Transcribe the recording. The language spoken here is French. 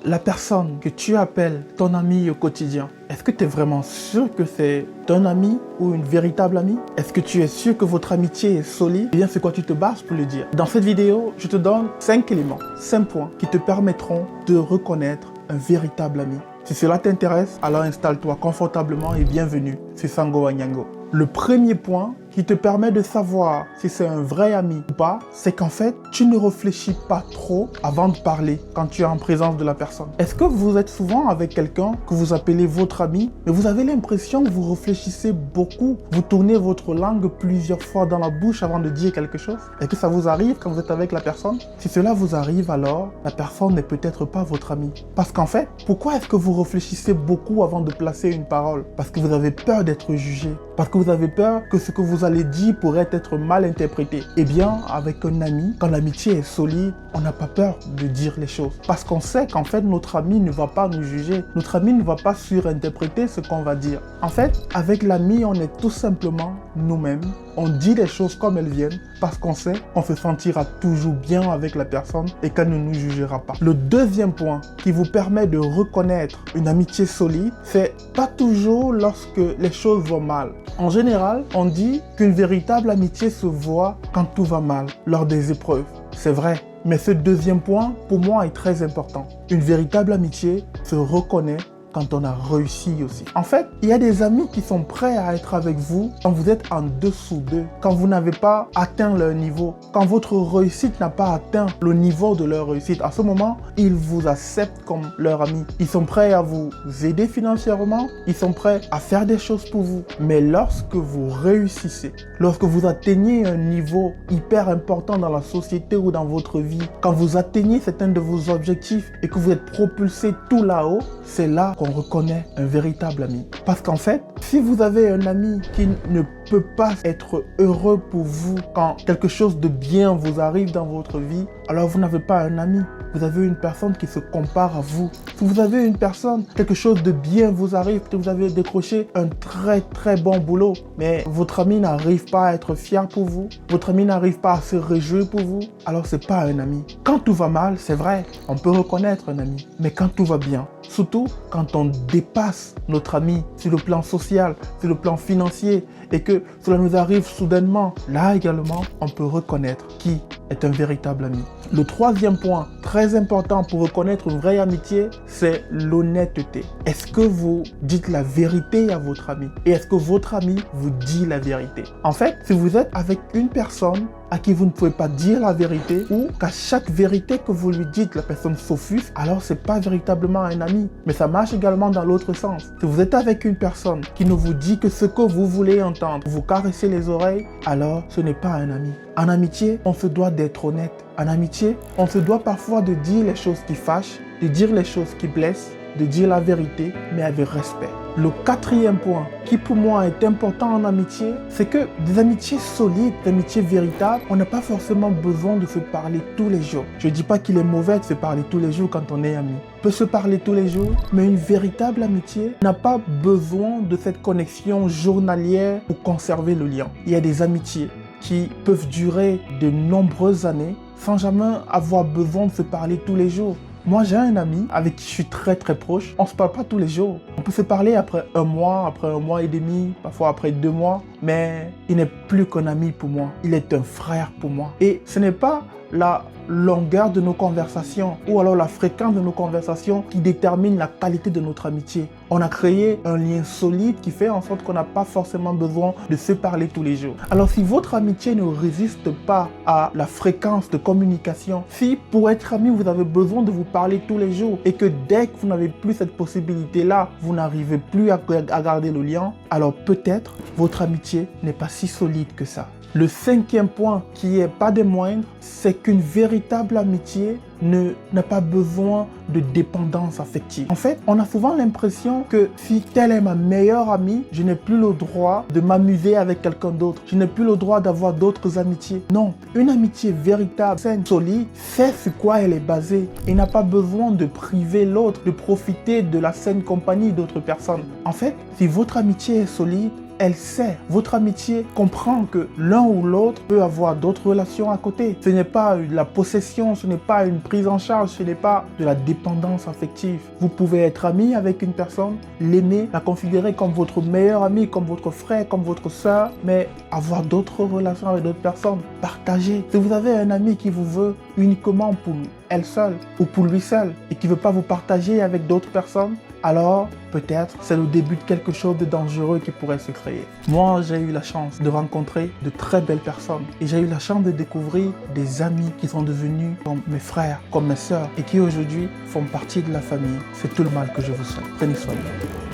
La personne que tu appelles ton ami au quotidien, est-ce que tu es vraiment sûr que c'est ton ami ou une véritable amie? Est-ce que tu es sûr que votre amitié est solide? Eh bien, c'est quoi tu te bases pour le dire? Dans cette vidéo, je te donne 5 éléments, 5 points qui te permettront de reconnaître un véritable ami. Si cela t'intéresse, alors installe-toi confortablement et bienvenue sur Sango Wanyango. Le premier point qui te permet de savoir si c'est un vrai ami ou pas, c'est qu'en fait, tu ne réfléchis pas trop avant de parler quand tu es en présence de la personne. Est-ce que vous êtes souvent avec quelqu'un que vous appelez votre ami, mais vous avez l'impression que vous réfléchissez beaucoup, vous tournez votre langue plusieurs fois dans la bouche avant de dire quelque chose? Est-ce que ça vous arrive quand vous êtes avec la personne? Si cela vous arrive, alors la personne n'est peut-être pas votre ami. Parce qu'en fait, pourquoi est-ce que vous réfléchissez beaucoup avant de placer une parole? Parce que vous avez peur d'être jugé. Parce que vous avez peur que ce que vous allez dire pourrait être mal interprété. Eh bien, avec un ami, quand l'amitié est solide, on n'a pas peur de dire les choses. Parce qu'on sait qu'en fait, notre ami ne va pas nous juger. Notre ami ne va pas surinterpréter ce qu'on va dire. En fait, avec l'ami, on est tout simplement nous-mêmes. On dit les choses comme elles viennent parce qu'on sait qu'on se sentira toujours bien avec la personne et qu'elle ne nous jugera pas. Le deuxième point qui vous permet de reconnaître une amitié solide, c'est pas toujours lorsque les choses vont mal. En général, on dit qu'une véritable amitié se voit quand tout va mal, lors des épreuves. C'est vrai, mais ce deuxième point, pour moi, est très important. Une véritable amitié se reconnaît quand on a réussi aussi. En fait, il y a des amis qui sont prêts à être avec vous quand vous êtes en dessous d'eux, quand vous n'avez pas atteint leur niveau, quand votre réussite n'a pas atteint le niveau de leur réussite. À ce moment, ils vous acceptent comme leur ami. Ils sont prêts à vous aider financièrement, ils sont prêts à faire des choses pour vous. Mais lorsque vous réussissez, lorsque vous atteignez un niveau hyper important dans la société ou dans votre vie, quand vous atteignez certains de vos objectifs et que vous êtes propulsé tout là-haut, c'est là qu'on reconnaît un véritable ami. Parce qu'en fait, si vous avez un ami qui ne peut pas être heureux pour vous quand quelque chose de bien vous arrive dans votre vie, alors vous n'avez pas un ami. Vous avez une personne qui se compare à vous. Si vous avez une personne, quelque chose de bien vous arrive, peut-être vous avez décroché un très bon boulot, mais votre ami n'arrive pas à être fier pour vous, votre ami n'arrive pas à se réjouir pour vous, alors c'est pas un ami. Quand tout va mal, c'est vrai, on peut reconnaître un ami, mais quand tout va bien, surtout quand on dépasse notre ami sur le plan social, sur le plan financier, et que cela nous arrive soudainement, là également, on peut reconnaître qui est un véritable ami. Le troisième point très important pour reconnaître une vraie amitié, c'est l'honnêteté. Est-ce que vous dites la vérité à votre ami? Et est-ce que votre ami vous dit la vérité? En fait, si vous êtes avec une personne à qui vous ne pouvez pas dire la vérité ou qu'à chaque vérité que vous lui dites, la personne s'offusque, alors c'est pas véritablement un ami. Mais ça marche également dans l'autre sens. Si vous êtes avec une personne qui ne vous dit que ce que vous voulez entendre, vous caressez les oreilles, alors ce n'est pas un ami. En amitié, on se doit d'être honnête. En amitié, on se doit parfois de dire les choses qui fâchent, de dire les choses qui blessent, de dire la vérité, mais avec respect. Le quatrième point qui pour moi est important en amitié, c'est que des amitiés solides, des amitiés véritables, on n'a pas forcément besoin de se parler tous les jours. Je ne dis pas qu'il est mauvais de se parler tous les jours quand on est amis. On peut se parler tous les jours, mais une véritable amitié n'a pas besoin de cette connexion journalière pour conserver le lien. Il y a des amitiés qui peuvent durer de nombreuses années sans jamais avoir besoin de se parler tous les jours. Moi, j'ai un ami avec qui je suis très proche. On ne se parle pas tous les jours. On peut se parler après un mois et demi, parfois après 2 mois. Mais il n'est plus qu'un ami pour moi. Il est un frère pour moi. Et ce n'est pas la longueur de nos conversations ou alors la fréquence de nos conversations qui détermine la qualité de notre amitié. On a créé un lien solide qui fait en sorte qu'on n'a pas forcément besoin de se parler tous les jours. Alors si votre amitié ne résiste pas à la fréquence de communication, si pour être ami vous avez besoin de vous parler tous les jours et que dès que vous n'avez plus cette possibilité-là, vous n'arrivez plus à garder le lien, alors peut-être votre amitié n'est pas si solide que ça. Le 5e point, qui n'est pas des moindres, c'est qu'une véritable amitié n'a pas besoin de dépendance affective. En fait, on a souvent l'impression que si telle est ma meilleure amie, je n'ai plus le droit de m'amuser avec quelqu'un d'autre. Je n'ai plus le droit d'avoir d'autres amitiés. Non, une amitié véritable, saine, solide, sait sur quoi elle est basée et n'a pas besoin de priver l'autre, de profiter de la saine compagnie d'autres personnes. En fait, si votre amitié est solide, elle sait. Votre amitié comprend que l'un ou l'autre peut avoir d'autres relations à côté. Ce n'est pas la possession, ce n'est pas une prise en charge, ce n'est pas de la dépendance affective. Vous pouvez être ami avec une personne, l'aimer, la considérer comme votre meilleur ami, comme votre frère, comme votre soeur, mais avoir d'autres relations avec d'autres personnes. Partagez. Si vous avez un ami qui vous veut uniquement pour elle seule ou pour lui seul et qui ne veut pas vous partager avec d'autres personnes, alors peut-être c'est le début de quelque chose de dangereux qui pourrait se créer. Moi, j'ai eu la chance de rencontrer de très belles personnes et j'ai eu la chance de découvrir des amis qui sont devenus comme mes frères, comme mes sœurs et qui aujourd'hui font partie de la famille. C'est tout le mal que je vous souhaite. Prenez soin de vous.